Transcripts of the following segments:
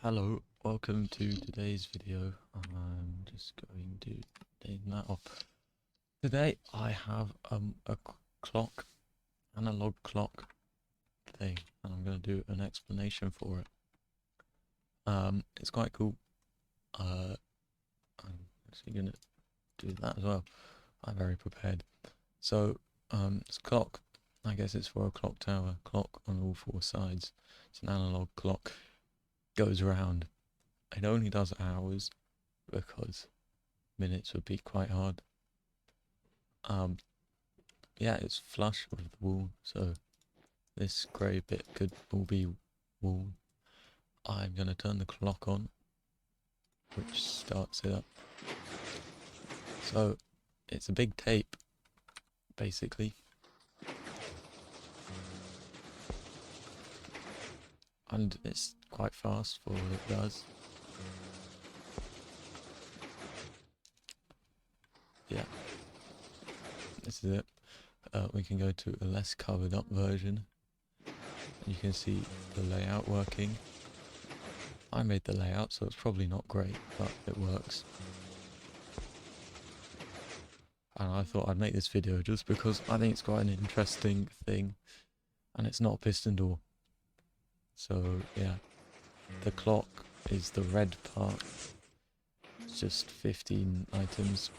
Hello, welcome to today's video. I'm just going to turn that off. Today I have a clock, analog clock thing, and I'm going to do an explanation for it. It's quite cool. I'm actually going to do that as well. I'm very prepared. So, it's a clock. I guess it's for a clock tower. Clock on all four sides. It's an analog clock. Goes around. It only does hours because minutes would be quite hard. Yeah, it's flush with the wall, so this grey bit could all be wall. I'm gonna turn the clock on, which starts it up. So it's a big tape, basically. And it's quite fast for what it does. Yeah, this is it. We can go to a less covered up version. You can see the layout working. I made the layout, so it's probably not great, but it works. And I thought I'd make this video just because I think it's quite an interesting thing, and it's not a piston door. So yeah, the clock is the red part. It's just 15 items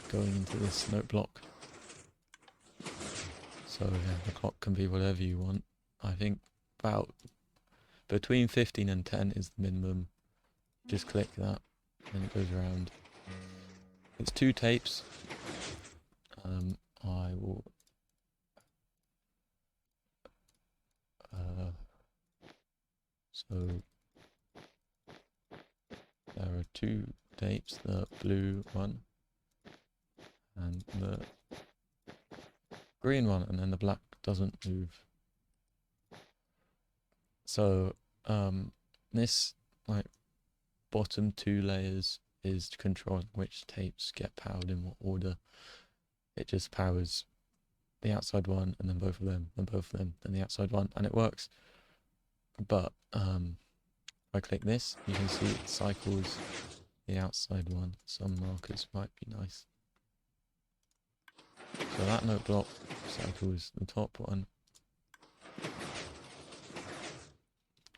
going into this note block. So yeah, the clock can be whatever you want. I think about between 15 and 10 is the minimum. Just click that and it goes around. It's 2 tapes. I will so there are 2 tapes, the blue one and the green one, and then the black doesn't move. So this like bottom 2 layers is controlling which tapes get powered in what order. It just powers the outside one and then both of them, then both of them, then the outside one, and it works. But if I click this, you can see it cycles the outside one. Some markers might be nice. So that note block cycles the top one.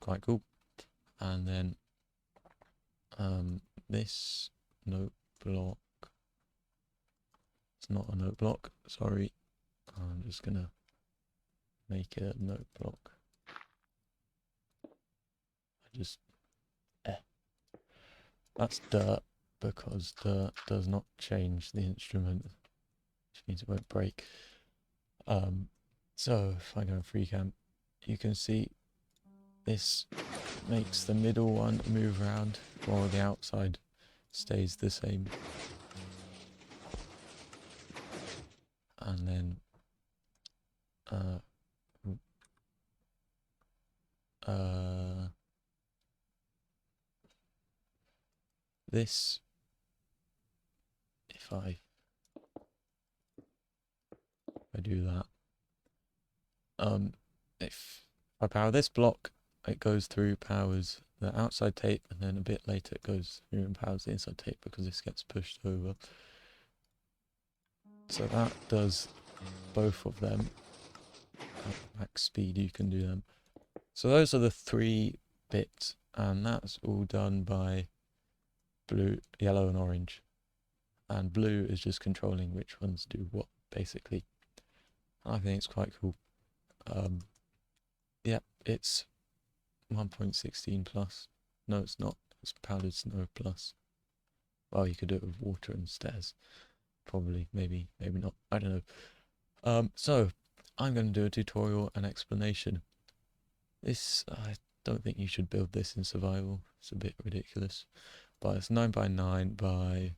Quite cool. And then this note block, it's not a note block, sorry. I'm just gonna make it a note block. That's dirt because dirt does not change the instrument, which means it won't break. So if I go in free cam, you can see this makes the middle one move around while the outside stays the same. And then this, if I do that, if I power this block, it goes through, powers the outside tape, and then a bit later it goes through and powers the inside tape because this gets pushed over. So that does both of them. At max speed you can do them. So those are the 3 bits, and that's all done by blue, yellow and orange. And blue is just controlling which ones do what, basically. I think it's quite cool. Yeah, it's 1.16 plus. No, it's not. It's powdered snow plus. Well, you could do it with water and stairs. Probably, maybe not. I don't know. So I'm going to do a tutorial and explanation. This, I don't think you should build this in survival. It's a bit ridiculous. But it's 9 by 9 by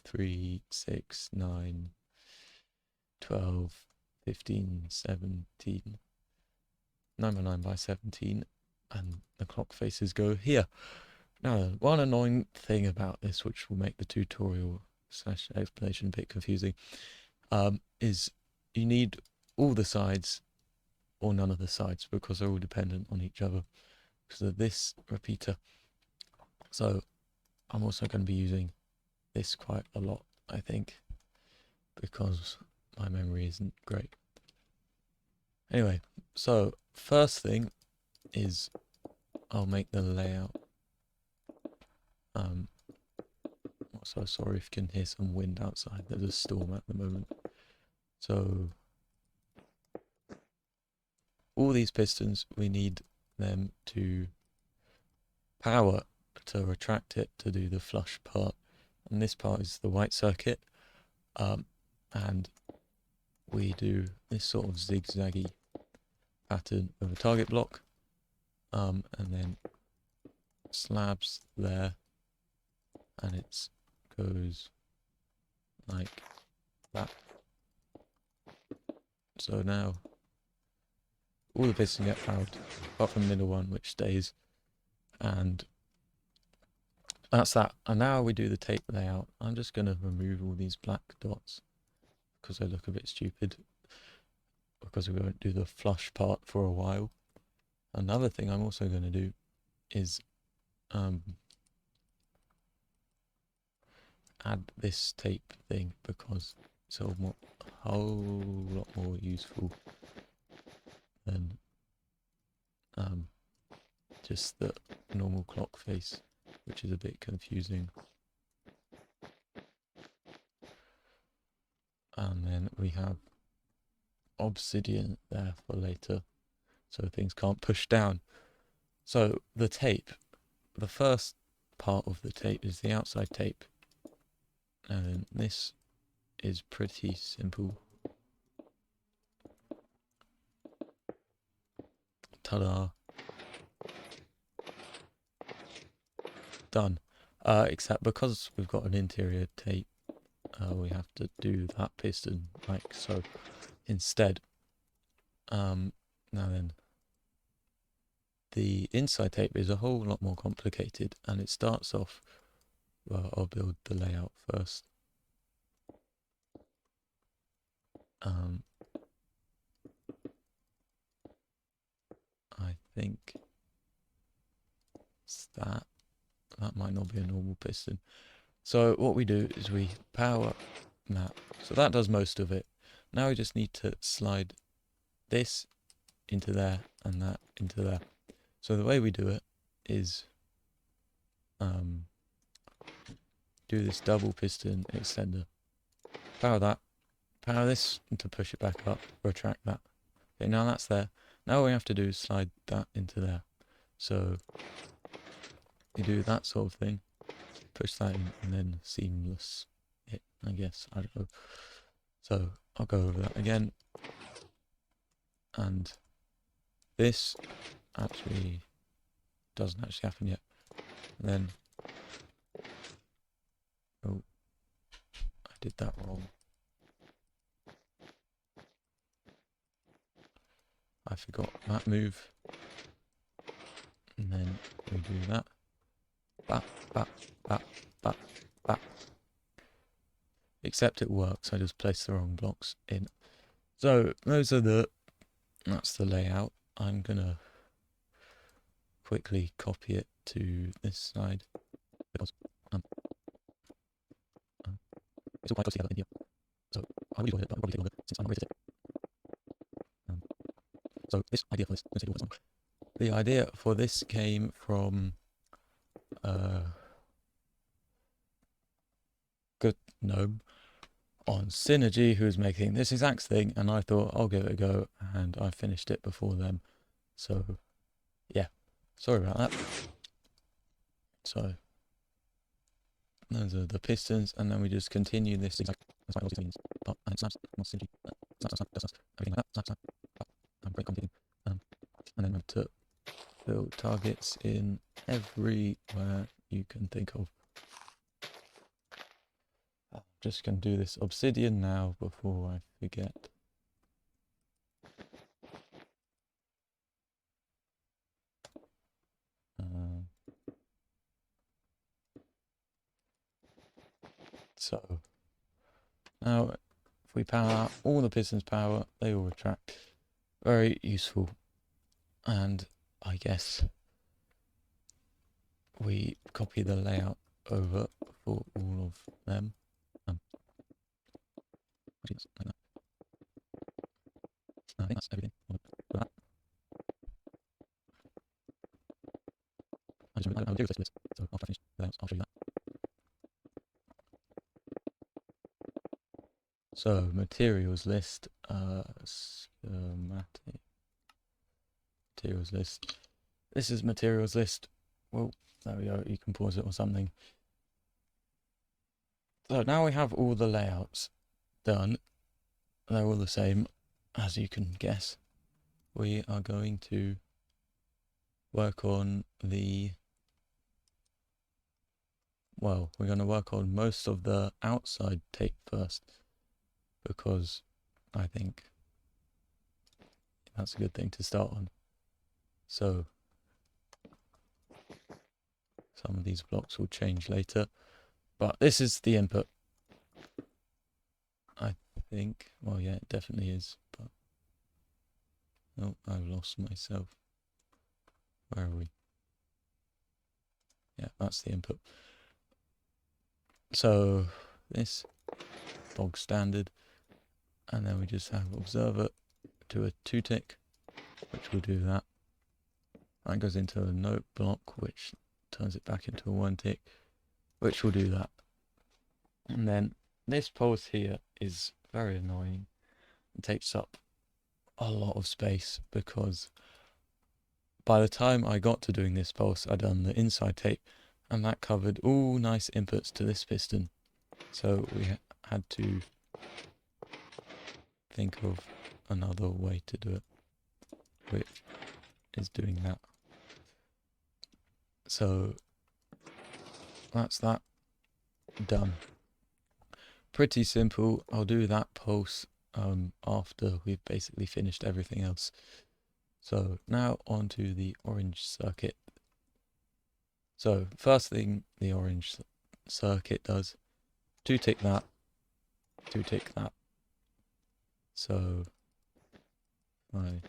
3, 6, 9, 12, 15, 17. 9 by 9 by 17, and the clock faces go here. Now, one annoying thing about this, which will make the tutorial / explanation a bit confusing, is you need all the sides or none of the sides, because they're all dependent on each other because of this repeater. So I'm also going to be using this quite a lot, I think, because my memory isn't great. Anyway, so first thing is I'll make the layout. So sorry if you can hear some wind outside. There's a storm at the moment. So all these pistons, we need them to power to retract it to do the flush part. And this part is the white circuit. And we do this sort of zigzaggy pattern of a target block. And then slabs there. And it goes like that. So now all the pistons get powered, apart from the middle one, which stays. And that's that. And now we do the tape layout. I'm just going to remove all these black dots because they look a bit stupid, because we won't do the flush part for a while. Another thing I'm also going to do is add this tape thing, because it's a whole lot more useful than just the normal clock face, which is a bit confusing. And then we have obsidian there for later, so things can't push down. So the tape, the first part of the tape is the outside tape, and then this is pretty simple. Ta-da! Done. Except because we've got an interior tape, we have to do that piston like so instead. Now then, the inside tape is a whole lot more complicated, and it starts off, well, I'll build the layout first. I think it's that. That might not be a normal piston. So what we do is we power that. So that does most of it. Now we just need to slide this into there and that into there. So the way we do it is do this double piston extender. Power that. Power this to push it back up. Retract that. Okay, now that's there. Now all we have to do is slide that into there. So you do that sort of thing. Push that in and then seamless it, I guess. I don't know. So I'll go over that again. And this actually doesn't actually happen yet. And then, oh, I did that wrong. I forgot that move. And then we do that. Bap, bap, bap, bap, bap. Except it works, I just placed the wrong blocks in. So that's the layout. I'm gonna quickly copy it to this side, because it's all quite close together in here. So I will use it, but I'll probably take longer since I'm created it. So this idea for this, the idea for this came from Good Gnome on Synergy, who was making this exact thing, and I thought I'll give it a go, and I finished it before them. So yeah, sorry about that. So those are the pistons, and then we just continue this exact everything like that, break computing, and then we have to build targets in everywhere you can think of. I'm just going to do this obsidian now before I forget. So now if we power out all the pistons power, they will retract Very useful, and I guess we copy the layout over for all of them. Like that. I think that's everything. That. I'll do this list, so after I finish the layouts, I'll show you that. So materials list, schematic materials list. This is materials list. Well, there we go. You can pause it or something. So now we have all the layouts done. They're all the same, as you can guess. We are going to work on we're going to work on most of the outside tape first, because I think that's a good thing to start on. So some of these blocks will change later, but this is the input. I think, well, yeah, it definitely is, but oh, I've lost myself. Where are we? Yeah, that's the input. So this bog standard, and then we just have observer to a 2-tick, which will do that. That goes into a note block, which turns it back into a 1-tick, which will do that. And then this pulse here is very annoying. It takes up a lot of space, because by the time I got to doing this pulse, I'd done the inside tape, and that covered all nice inputs to this piston. So we had to think of another way to do it, which is doing that. So that's that done. Pretty simple. I'll do that pulse after we've basically finished everything else. So now onto the orange circuit. So first thing the orange circuit does, 2-tick that, 2-tick that. So I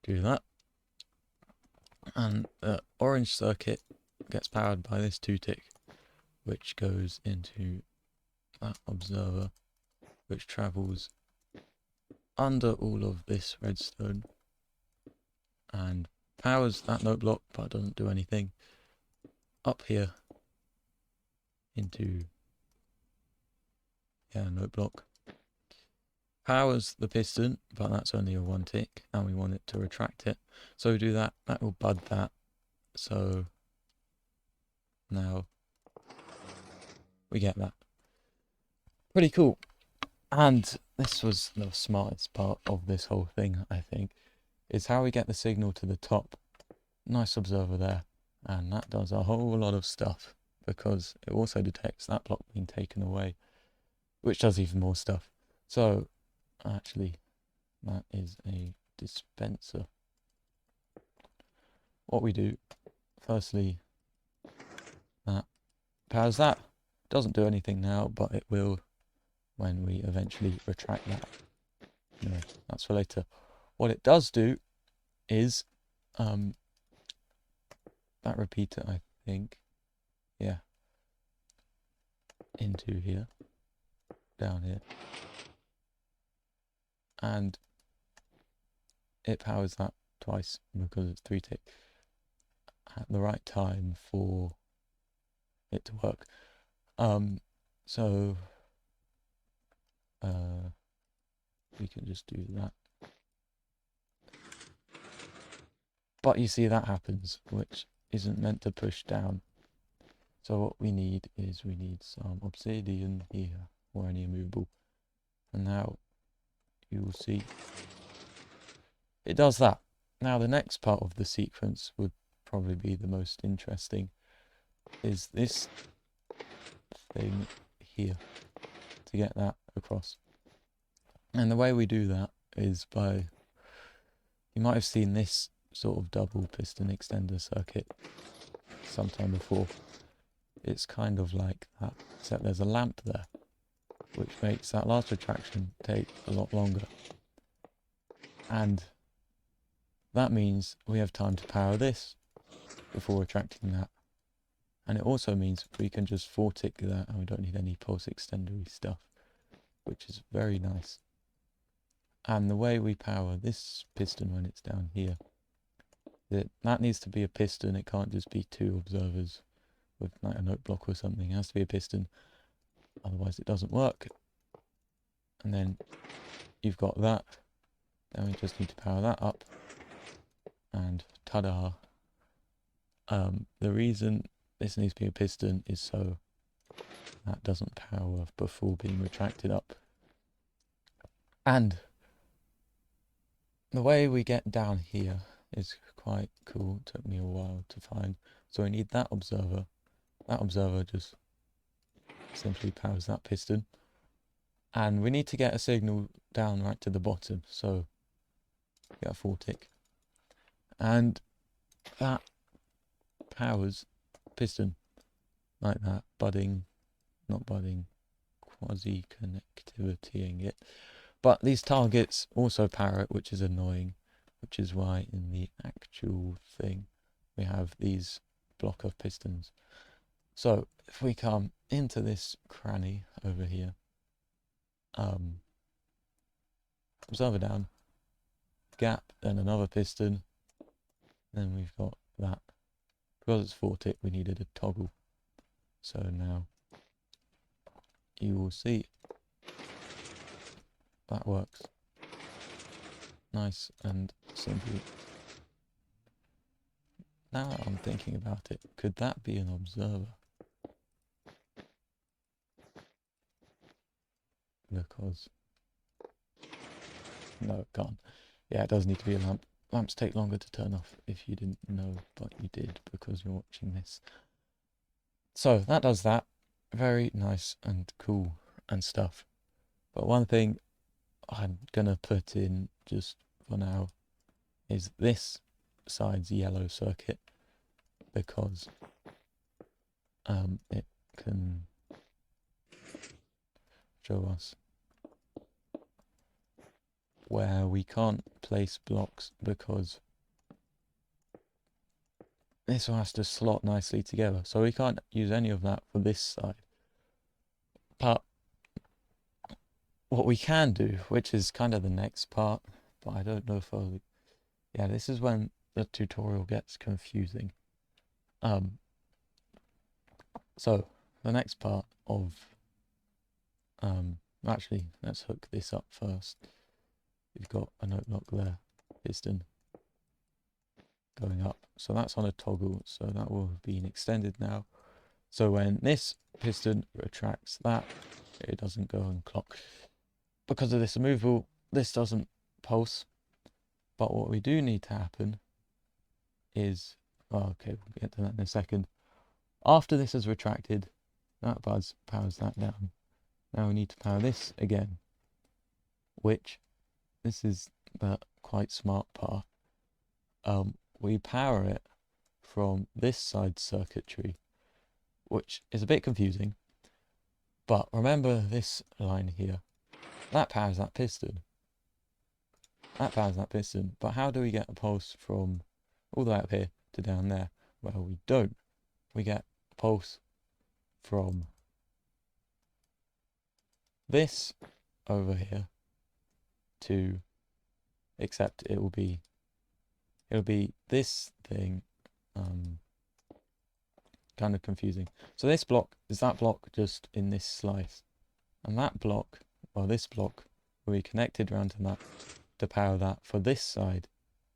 do that, and the orange circuit gets powered by this 2-tick, which goes into that observer, which travels under all of this redstone and powers that note block, but doesn't do anything. Up here into note block, powers the piston, but that's only a 1-tick, and we want it to retract it. So we do that. That will bud that. So now we get that. Pretty cool. And this was the smartest part of this whole thing, I think, is how we get the signal to the top. Nice observer there, and that does a whole lot of stuff, because it also detects that block being taken away, which does even more stuff. So actually, that is a dispenser. What we do, firstly, that powers that. Doesn't do anything now, but it will when we eventually retract that. Anyway, that's for later. What it does do is that repeater, I think, yeah, into here, down here, and it powers that twice because it's 3-tick at the right time for it to work. So we can just do that. But you see that happens, which isn't meant to push down. So what we need is we need some obsidian here, or any movable. And now you will see it does that. Now the next part of the sequence would probably be the most interesting, is this thing here, to get that across. And the way we do that is by, you might have seen this sort of double piston extender circuit sometime before. It's kind of like that, except there's a lamp there. which makes that last retraction take a lot longer. And that means we have time to power this before retracting that. And it also means we can just 4-tick that and we don't need any pulse extendery stuff, which is very nice. And the way we power this piston when it's down here, that needs to be a piston. It can't just be 2 observers with like a note block or something. It has to be a piston, otherwise it doesn't work. And then you've got that. Then we just need to power that up. And ta-da! The reason this needs to be a piston is so that doesn't power before being retracted up. And the way we get down here is quite cool. It took me a while to find. So we need that observer. That observer just simply powers that piston. And we need to get a signal down right to the bottom. So get a 4-tick. And that powers piston like that. Not budding, quasi-connectivitying it. But these targets also power it, which is annoying, which is why in the actual thing we have these block of pistons. So if we come into this cranny over here, observer down, gap, then another piston, then we've got that. Because it's 4-tick, we needed a toggle. So now you will see that works. Nice and simple. Now that I'm thinking about it, could that be an observer? Because no, it can't. Yeah, it does need to be a lamp. Lamps take longer to turn off if you didn't know, but you did because you're watching this. So that does that. Very nice and cool and stuff. But one thing I'm gonna put in just for now is this side's yellow circuit, because it can show us where we can't place blocks because this one has to slot nicely together. So we can't use any of that for this side. But what we can do, which is kind of the next part, but I don't know if I'll... Yeah, this is when the tutorial gets confusing. So the next part of... actually, let's hook this up first. We've got a note lock there, piston going up. So that's on a toggle, so that will have been extended now. So when this piston retracts that, it doesn't go and clock. Because of this removal, this doesn't pulse. But what we do need to happen is, well, okay, we'll get to that in a second. After this is retracted, that buzz powers that down. Now we need to power this again, which, this is the quite smart part. We power it from this side circuitry, which is a bit confusing. But remember this line here, that powers that piston. That powers that piston. But how do we get a pulse from all the way up here to down there? Well, we don't. We get a pulse from this over here to, except it'll be this thing, kind of confusing. So this block is that block just in this slice, and that block, well, this block will be connected around to that to power that for this side.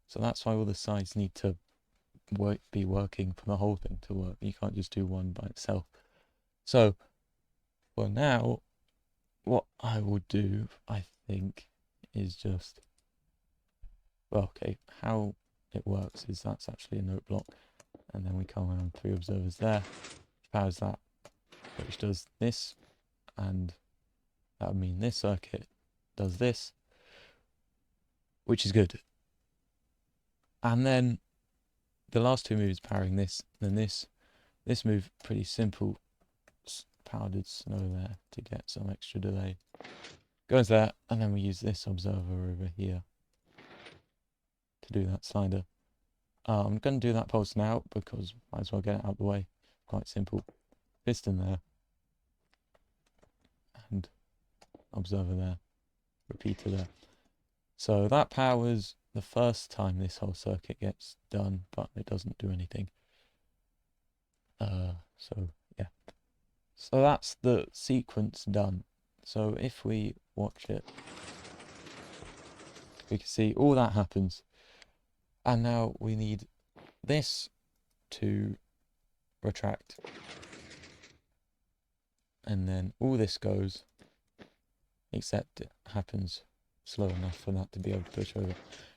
So that's why all the sides need to be working for the whole thing to work. You can't just do one by itself. So for now, what I will do, I think, is just, well, okay, how it works is that's actually a note block, and then we come around 3 observers there, which powers that, which does this, and that would mean this circuit does this, which is good. And then the last 2 moves powering this, then this move, pretty simple, powdered snow there to get some extra delay. Goes there, and then we use this observer over here to do that slider. I'm going to do that pulse now because might as well get it out of the way. Quite simple. Piston there. And observer there. Repeater there. So that powers the first time this whole circuit gets done, but it doesn't do anything. So yeah. So that's the sequence done. So if we watch it, we can see all that happens. And now we need this to retract. And then all this goes, except it happens slow enough for that to be able to push over.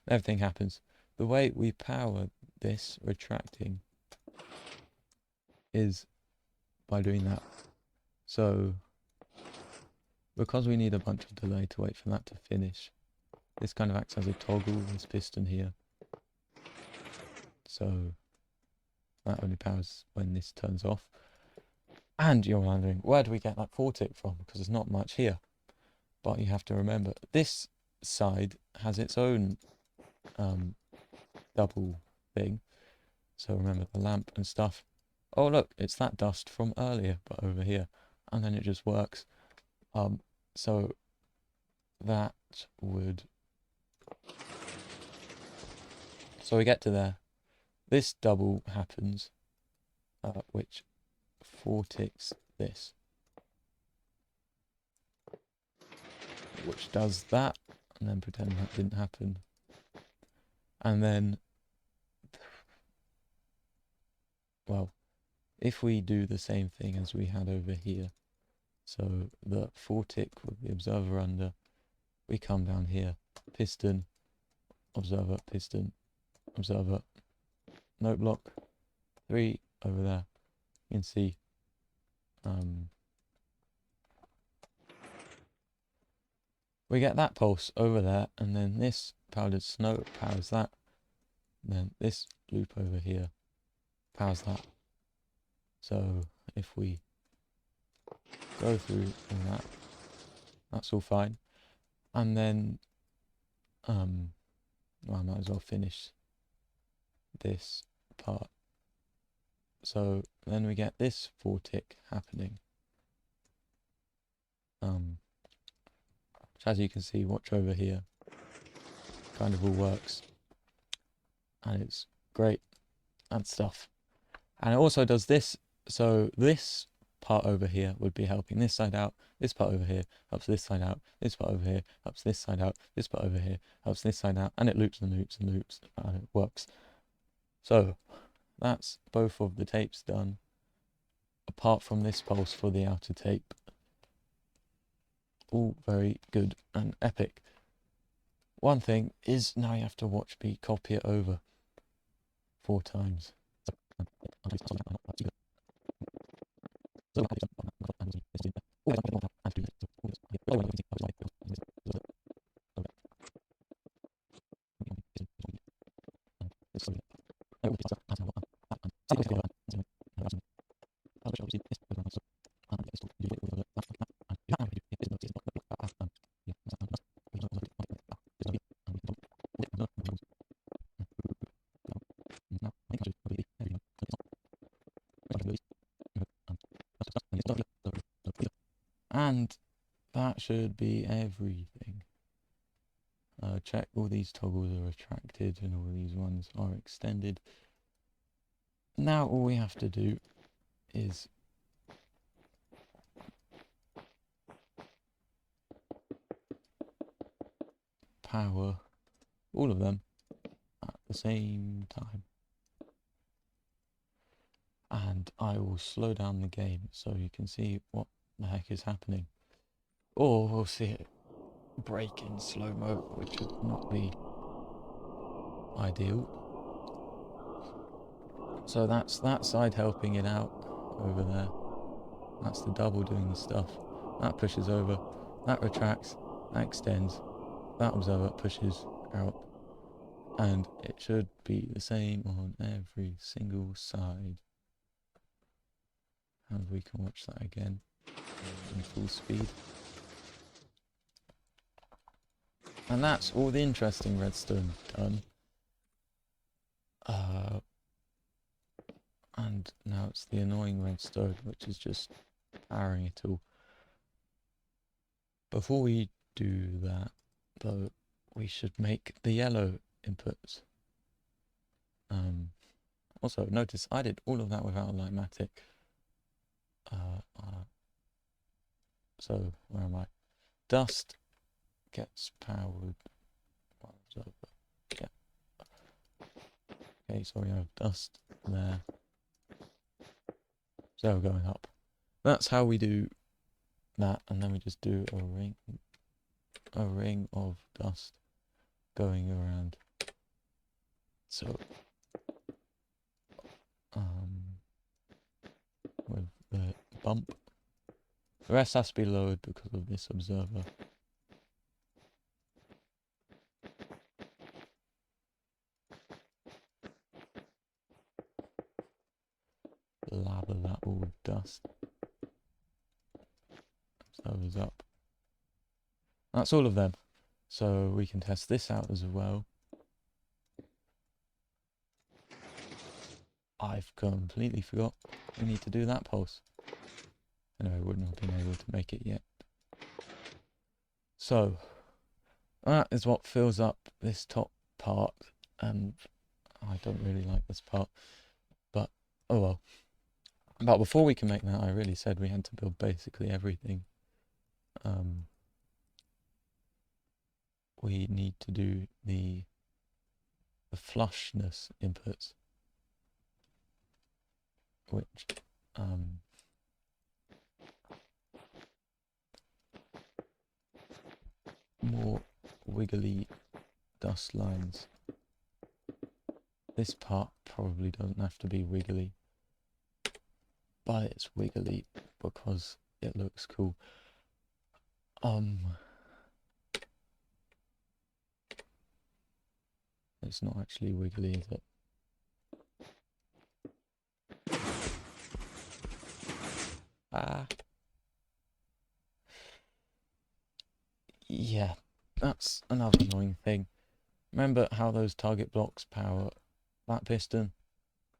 Everything happens. The way we power this retracting is by doing that. So, because we need a bunch of delay to wait for that to finish, this kind of acts as a toggle, this piston here. So, that only powers when this turns off. And you're wondering, where do we get that 4 tick from? Because there's not much here. But you have to remember, this side has its own double thing. So remember the lamp and stuff. Oh look, it's that dust from earlier, but over here. And then it just works. So that would... So we get to there. This double happens, which 4 ticks this. Which does that, and then pretend that didn't happen. And then, well, if we do the same thing as we had over here, so the 4 tick with the observer under, we come down here, piston, observer, note block, 3 over there. You can see, we get that pulse over there, and then this powdered snow powers that. And then this loop over here powers that. So if we go through all that, that's all fine. And then, well, I might as well finish this part. So then we get this 4 tick happening. Which, as you can see, watch over here, kind of all works. And it's great and stuff. And it also does this, so this part over here would be helping this side out, this part over here helps this side out, this part over here helps this side out, this part over here helps this side out, and it loops and loops and loops, and it works. So that's both of the tapes done, apart from this pulse for the outer tape. All very good and epic. One thing is, now you have to watch me copy it over 4 times. And that should be everything. Check all these toggles are retracted and all these ones are extended. Now all we have to do is power all of them at the same time. And I will slow down the game so you can see what the heck is happening. Or we'll see it break in slow-mo, which would not be ideal. So that's that side helping it out over there. That's the double doing the stuff. That pushes over, that retracts, that extends, that observer pushes out. And it should be the same on every single side. And we can watch that again. in full speed. And that's all the interesting redstone done. And now it's the annoying redstone, which is just powering it all. Before we do that, though, we should make the yellow inputs. Also, notice I did all of that without a Lightmatic. So, where am I? Dust gets powered. Yeah. Okay, so we have dust there. So going up. That's how we do that, and then we just do a ring of dust going around. So with the bump. The rest has to be lowered because of this observer. Lather that all with dust. Observers up. That's all of them. So we can test this out as well. I've completely forgot we need to do that pulse. Anyway, I wouldn't have been able to make it yet. So that is what fills up this top part, and I don't really like this part, but oh well. But before we can make that, I really said we had to build basically everything. We need to do the flushness inputs, which more wiggly dust lines. This part probably doesn't have to be wiggly, but it's wiggly because it looks cool. It's not actually wiggly, is it? Yeah, that's another annoying thing. Remember how those target blocks power that piston?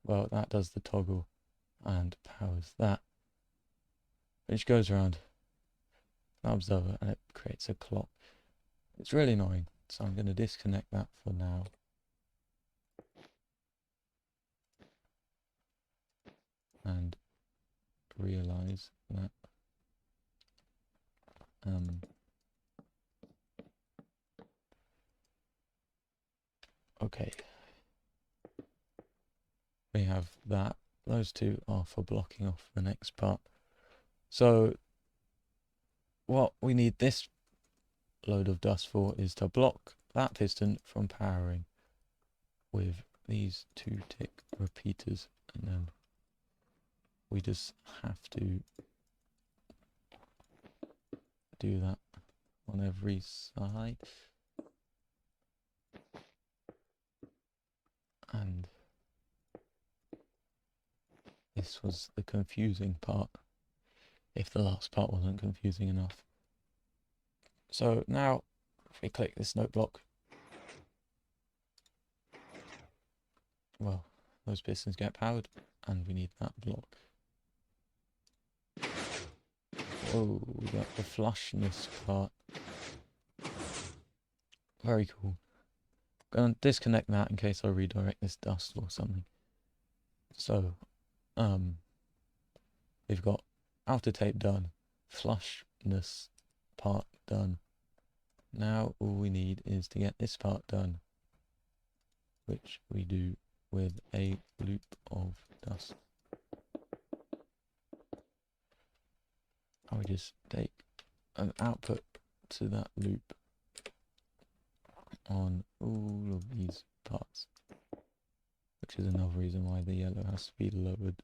Well, that does the toggle and powers that, which goes around the observer and it creates a clock. It's really annoying, so I'm going to disconnect that for now. And realize that okay, we have that. Those two are for blocking off the next part. So what we need this load of dust for is to block that piston from powering with these 2 tick repeaters, and then we just have to do that on every side. And this was the confusing part, if the last part wasn't confusing enough. So now, if we click this note block, well, those pistons get powered, and we need that block. Oh, we got the flushness part. Very cool. Gonna disconnect that in case I redirect this dust or something. So, we've got outer tape done, flushness part done. Now all we need is to get this part done, which we do with a loop of dust. And we just take an output to that loop on all of these parts, which is another reason why the yellow has to be lowered.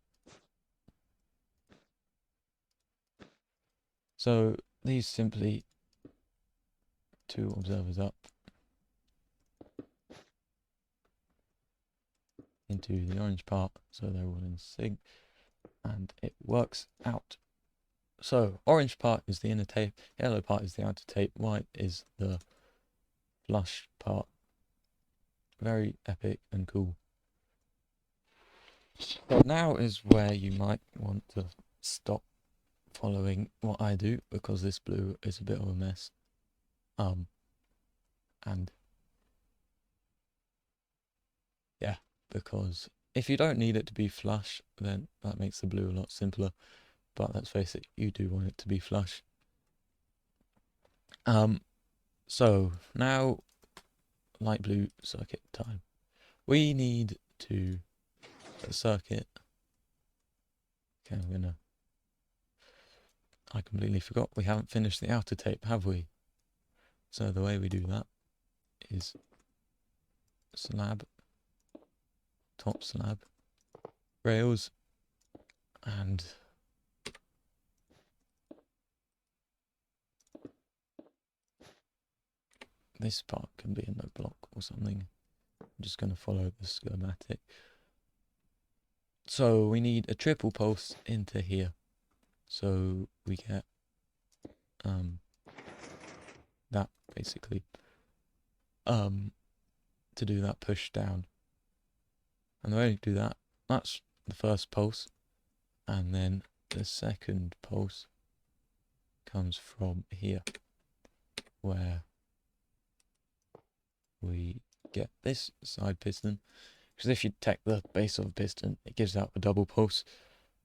So these simply 2 observers up into the orange part, so they're all in sync, and it works out So orange part is the inner tape, yellow part is the outer tape, white is the flush part. Very epic and cool. So now is where you might want to stop following what I do, because this blue is a bit of a mess. And yeah, because if you don't need it to be flush, then that makes the blue a lot simpler. But let's face it, you do want it to be flush. So now light blue circuit time. We need to circuit. Okay, I completely forgot. We haven't finished the outer tape, have we? So the way we do that is slab, top slab, rails, and this part can be a note block or something. I'm just going to follow the schematic. So we need a triple pulse into here. So we get that basically to do that push down. And the way we do that, that's the first pulse, and then the second pulse comes from here, where we get this side piston, because if you take the base of a piston, it gives out a double pulse.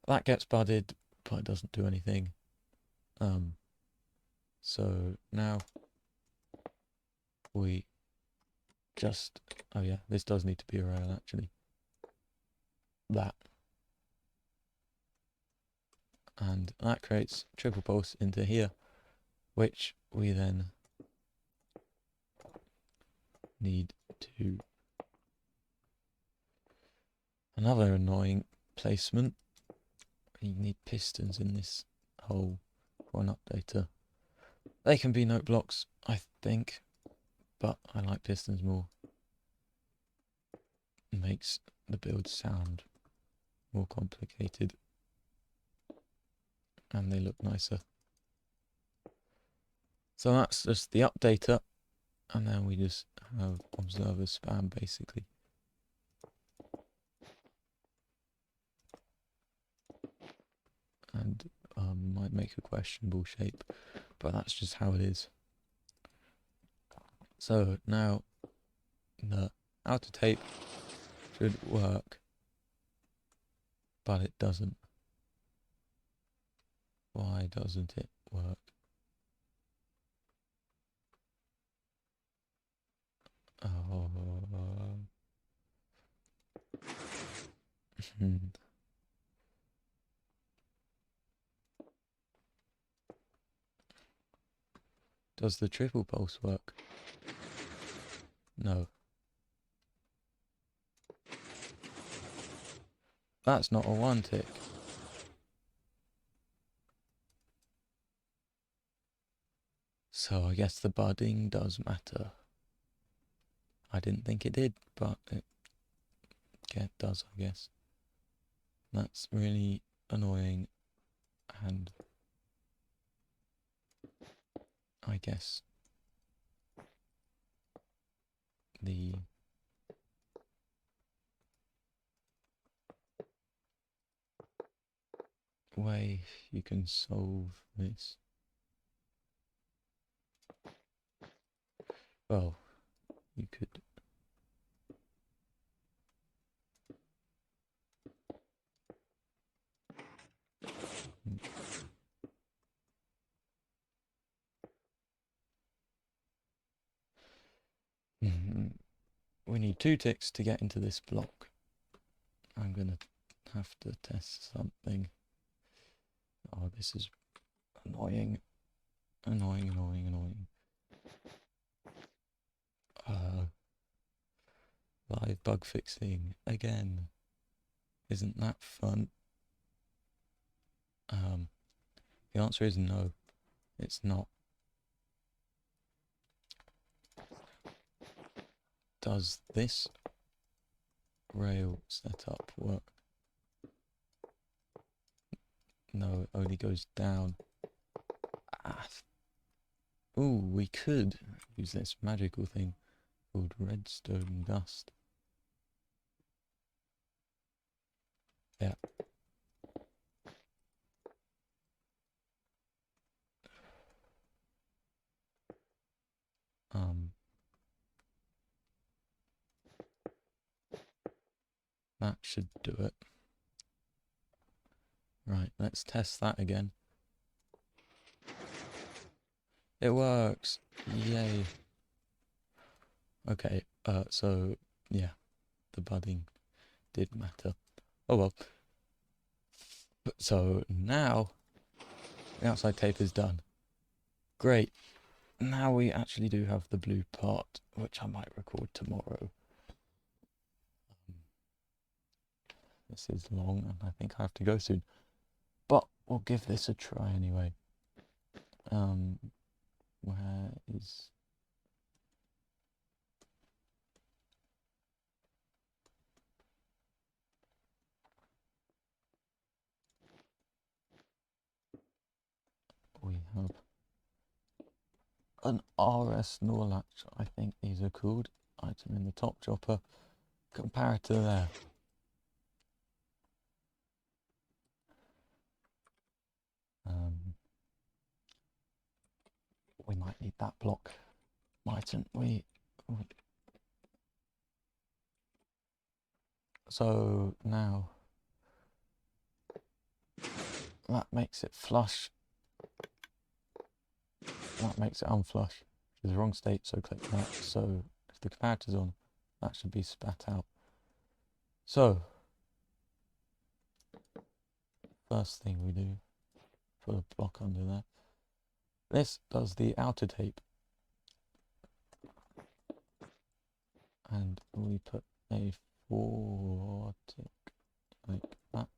That gets budded, but it doesn't do anything. So now we just, oh yeah, this does need to be a rail actually. That. And that creates triple pulse into here, which we then need to, another annoying placement, you need pistons in this hole for an updater. They can be note blocks, I think, but I like pistons more. It makes the build sound more complicated, and they look nicer. So that's just the updater, and then we just have observer spam basically. And might make a questionable shape, but that's just how it is. So now the outer tape should work, but it doesn't. Why doesn't it work? Does the triple pulse work? No. That's not a one tick. So I guess the budding does matter. I didn't think it did, but it does, I guess. That's really annoying, and I guess the way you can solve this, well, you could we need 2 ticks to get into this block. I'm gonna have to test something. Oh, this is annoying. Live bug fixing again. Isn't that fun? The answer is no, it's not. Does this rail setup work? No, it only goes down. Ah, ooh, we could use this magical thing called redstone dust. Yeah. That should do it. Right, let's test that again. It works! Yay! Okay, so, yeah, the budding did matter. Oh well. So, now, the outside tape is done. Great. Now we actually do have the blue part, which I might record tomorrow. This is long, and I think I have to go soon. But we'll give this a try anyway. Where is... We have an RS Norlatch, I think these are called. Item in the top chopper. Comparator there. We might need that block, mightn't we? So now that makes it flush. That makes it unflush, which is the wrong state, so click that. So if the comparator's on, that should be spat out. So first thing we do, put a block under there. This does the outer tape. And we put a 4 tick like that.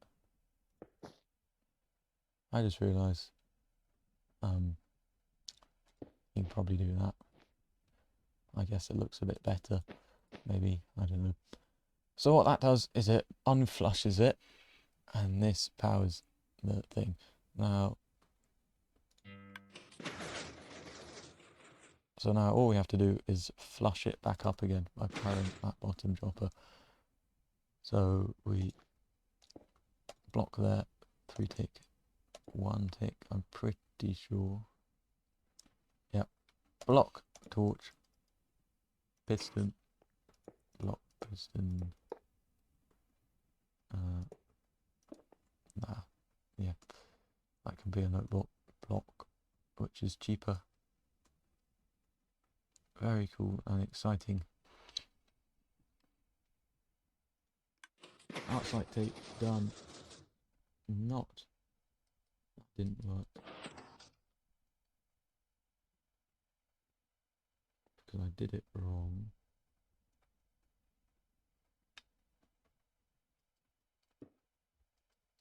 I just realised you can probably do that. I guess it looks a bit better. Maybe, I don't know. So what that does is it unflushes it, and this powers the thing. Now, so now all we have to do is flush it back up again by powering that bottom dropper. So we block there, 3 tick, 1 tick, I'm pretty sure. Yep. Block, torch, piston, block, piston. Yeah, that can be a notebook block, which is cheaper. Very cool and exciting. Outside tape done. Not. That didn't work. Because I did it wrong.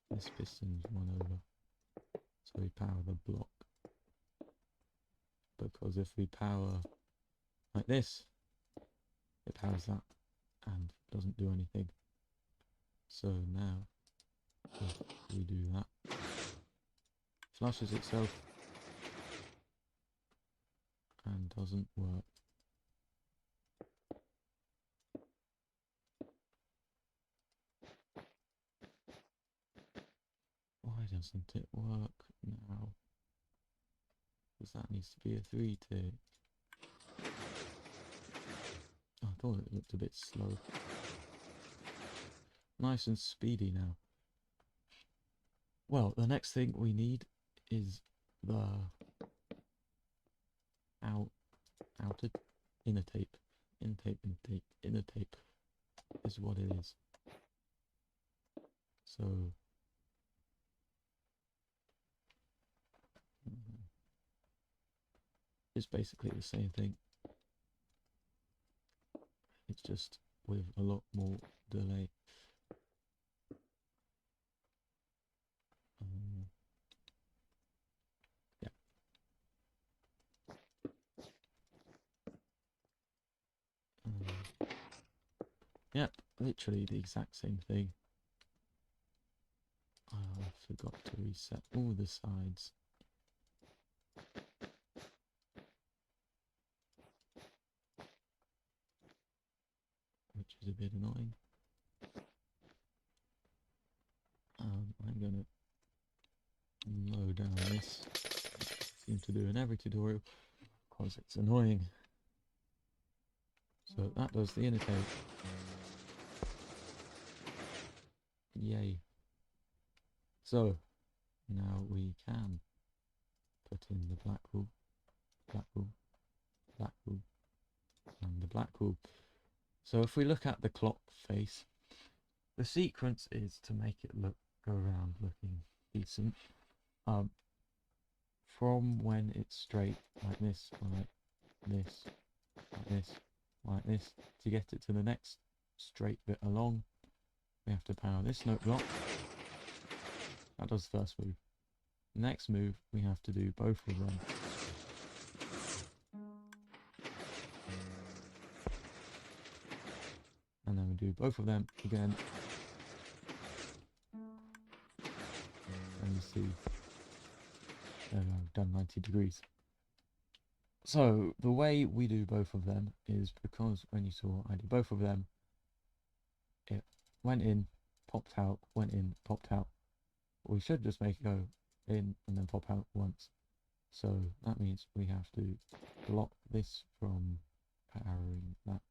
This piston's one over. So we power the block. Because if we power like this, it powers that and doesn't do anything. So now, if we do that, flushes itself and doesn't work. Why doesn't it work now? Because that needs to be a 3 tick. I thought it looked a bit slow. Nice and speedy now. Well, the next thing we need is the outer inner tape. Inner tape, inner tape, inner tape is what it is. So it's basically the same thing. It's just with a lot more delay. Yeah. Yeah, literally the exact same thing. I forgot to reset all the sides. which is a bit annoying. I'm gonna low down this. Seem to do in every tutorial because it's annoying. So that does the inner cave. Yay. So now we can put in the black wool, black wool, black wool, and the black wool. So if we look at the clock face, the sequence is to make it go around looking decent. From when it's straight, like this, like this, like this, like this, to get it to the next straight bit along, we have to power this note block. That does the first move. Next move, we have to do both of them. And then we do both of them again. And you see, there we go, done 90 degrees. So the way we do both of them is because when you saw I did both of them, it went in, popped out, went in, popped out. We should just make it go in and then pop out once. So that means we have to block this from powering that,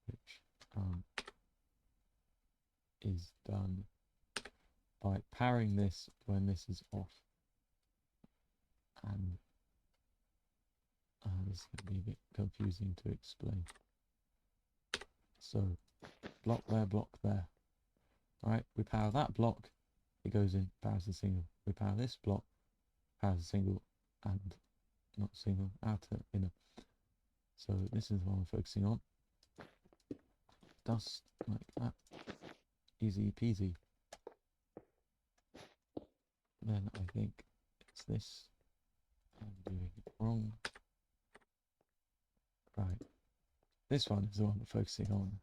which is done by powering this when this is off. And this is going to be a bit confusing to explain. So block there. Alright, we power that block, it goes in, powers the single. We power this block, powers the single, and not single, outer, inner. So this is what I'm focusing on. Dust like that. Easy peasy. Then I think it's this. I'm doing it wrong. Right. This one is the one I'm focusing on.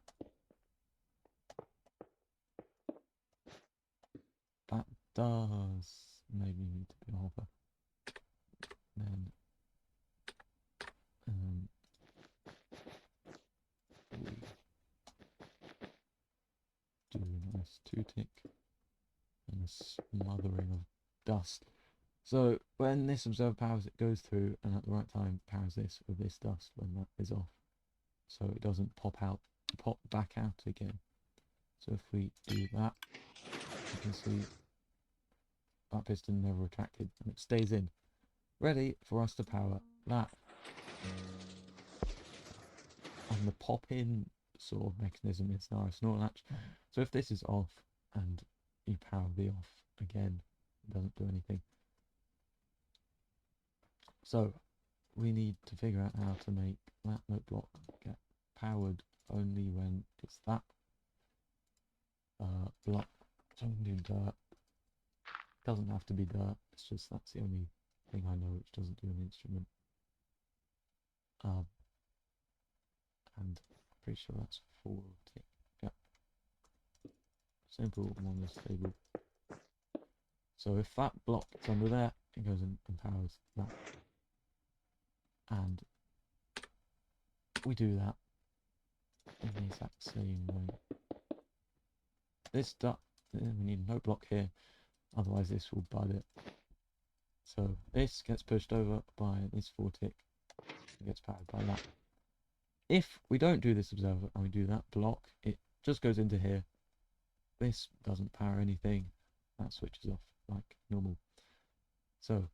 That does maybe need to be a hopper. Then we do a nice 2-tick and a smothering of dust. So when this observer powers, it goes through, and at the right time powers this with this dust when that is off, so it doesn't pop back out again. So if we do that, you can see that piston never retracted and it stays in, ready for us to power that. And the pop-in sort of mechanism is now a snort latch. So if this is off and you power the off again, it doesn't do anything. So we need to figure out how to make that note block get powered only when it's that block. So I'm going to do dirt. Doesn't have to be dirt, it's just that's the only thing I know which doesn't do an instrument. And I'm pretty sure that's 4-tick. Yep. Simple, monostable. So if that block is under there, it goes in and powers that. And we do that in the exact same way. This duct, we need a note block here, otherwise this will bud it. So this gets pushed over by this 4-tick, it gets powered by that. If we don't do this observer and we do that block, it just goes into here. This doesn't power anything, that switches off like normal. So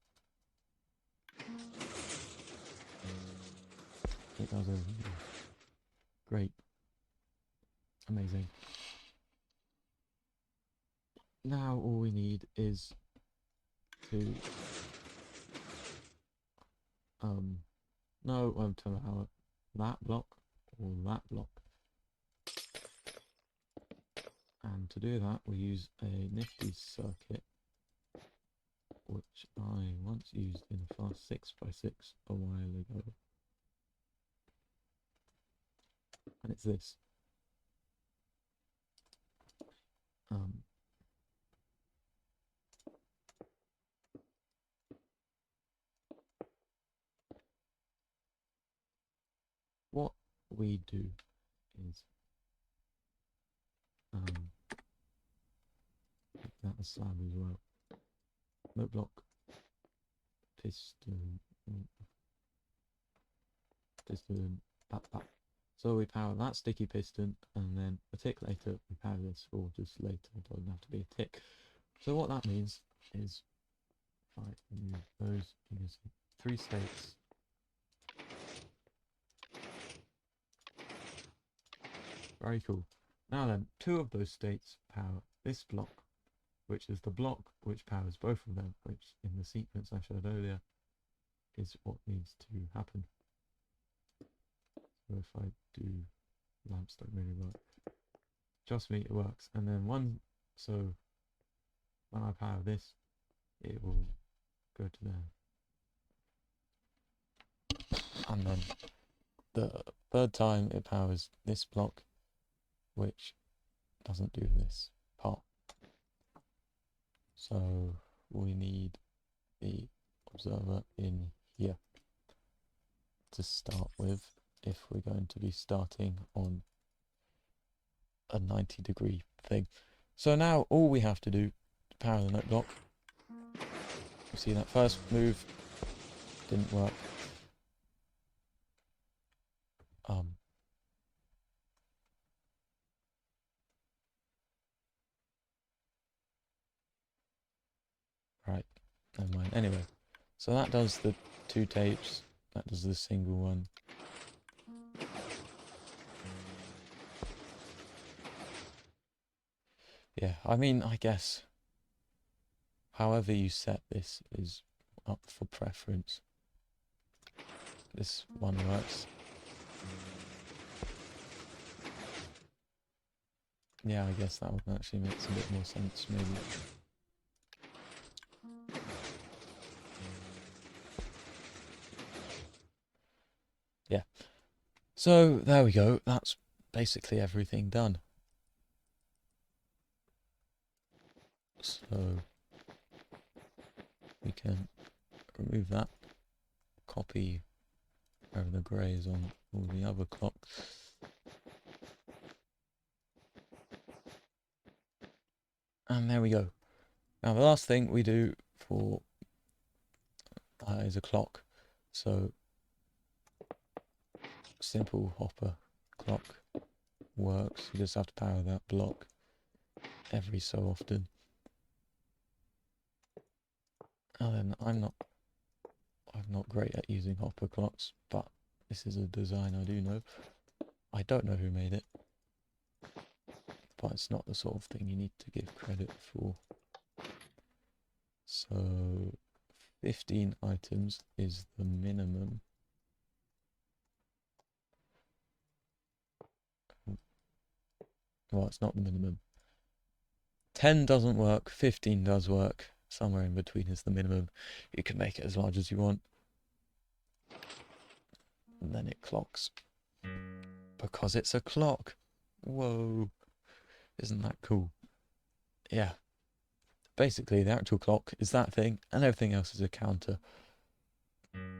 it does everything. Great. Amazing. Now all we need is to to power that block or that block. And to do that we use a nifty circuit which I once used in a fast 6x6 a while ago. And it's this. What we do is make that a slab as well. No block, piston, piston, back. So we power that sticky piston, and then a tick later we power this, or just later, it doesn't have to be a tick. So what that means is, if I remove those, you can see 3 states. Very cool. Now then, 2 of those states power this block, which is the block which powers both of them, which in the sequence I showed earlier is what needs to happen. So if I do, lamps don't really work. Trust me, it works. And then so when I power this, it will go to there. And then the 3rd time it powers this block, which doesn't do this part. So we need the observer in here to start with, if we're going to be starting on a 90-degree thing. So now all we have to do to power the note block, you see that first move didn't work. Right, never mind. Anyway, so that does the 2 tapes, that does the single one. Yeah, I mean, I guess however you set this is up for preference. This one works. Yeah, I guess that one actually makes a bit more sense, maybe. Yeah. So, there we go. That's basically everything done. So, we can remove that, copy over the greys on all the other clocks. And there we go. Now the last thing we do for is a clock. So simple hopper clock works. You just have to power that block every so often. And then I'm not great at using hopper clocks, but this is a design I do know. I don't know who made it, but it's not the sort of thing you need to give credit for. So 15 items is the minimum. Well, it's not the minimum. 10 doesn't work, 15 does work. Somewhere in between is the minimum. You can make it as large as you want. And then it clocks. Because it's a clock. Whoa. Isn't that cool? Yeah. Basically, the actual clock is that thing, and everything else is a counter.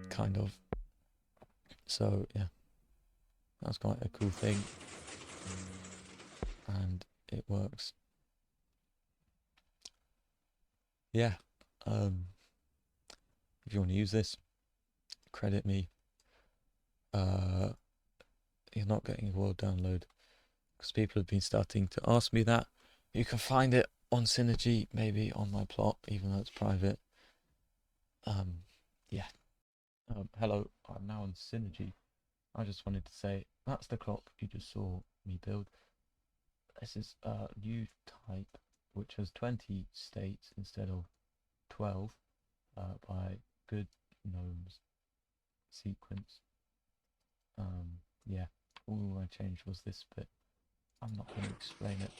Kind of. So, yeah. That's quite a cool thing. And it works. Yeah. If you want to use this, credit me. You're not getting a world download, because people have been starting to ask me that. You can find it on Synergy, maybe on my plot, even though it's private. Yeah. Hello, I'm now on Synergy. I just wanted to say, that's the clock you just saw me build. This is a new type, which has 20 states instead of 12, by Good Gnomes sequence. Yeah, all I changed was this bit. I'm not going to explain it,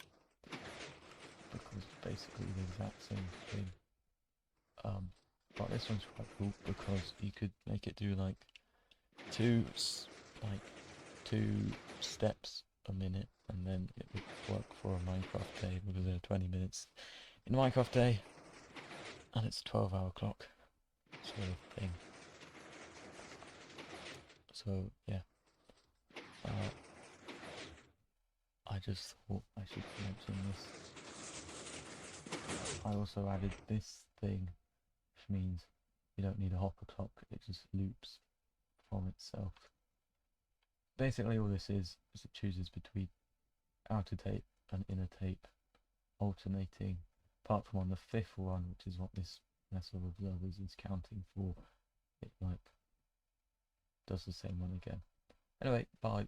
because it's basically the exact same thing. But this one's quite cool, because you could make it do like two steps a minute, and then it would work for a Minecraft day, because there are 20 minutes in a Minecraft day, and it's a 12-hour clock sort of thing. So yeah, just thought I should mention this. I also added this thing, which means you don't need a hopper clock, it just loops from itself. Basically all this is it chooses between outer tape and inner tape alternating, apart from on the fifth one, which is what this mess of observers is counting for, it like does the same one again. Anyway, bye.